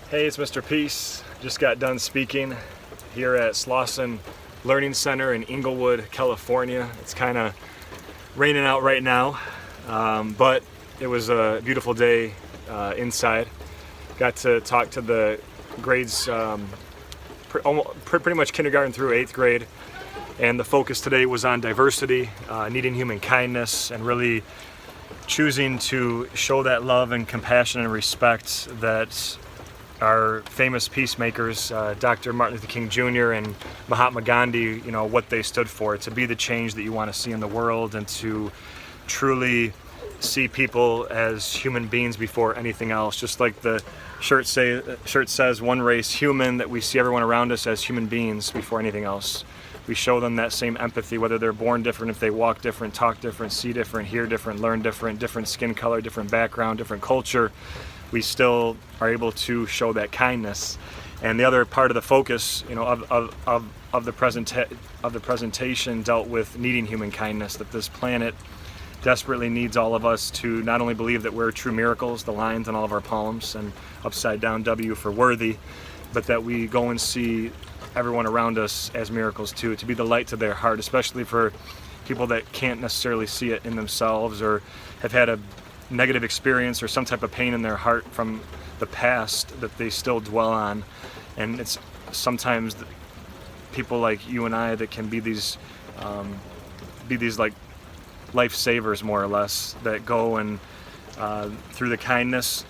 Hey, it's Mr. Peace. Just got done speaking here at Slauson Learning Center in Inglewood, California. It's kind of raining out right now, but it was a beautiful day inside. Got to talk to the grades, pretty much kindergarten through 8th grade, and the focus today was on diversity, needing human kindness, and really choosing to show that love and compassion and respect that our famous peacemakers, Dr. Martin Luther King Jr. and Mahatma Gandhi, what they stood for, to be the change that you want to see in the world, and to truly see people as human beings before anything else. Just like the shirt says, one race human, that we see everyone around us as human beings before anything else. We show them that same empathy, whether they're born different, if they walk different, talk different, see different, hear different, learn different skin color, different background, different culture. We still are able to show that kindness. And the other part of the focus, of the presentation dealt with needing human kindness, that this planet desperately needs all of us to not only believe that we're true miracles, the lines on all of our palms, and upside down W for worthy, but that we go and see everyone around us as miracles too, to be the light to their heart, especially for people that can't necessarily see it in themselves, or have had a negative experience or some type of pain in their heart from the past that they still dwell on. And it's sometimes people like you and I that can be these like lifesavers, more or less, that go and through the kindness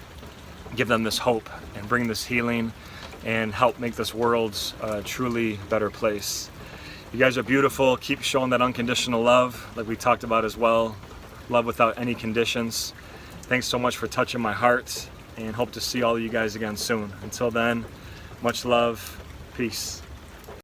give them this hope and bring this healing and help make this world a truly better place. You guys are beautiful. Keep showing that unconditional love, like we talked about as well. Love without any conditions. Thanks so much for touching my heart, and hope to see all of you guys again soon. Until then, much love, peace.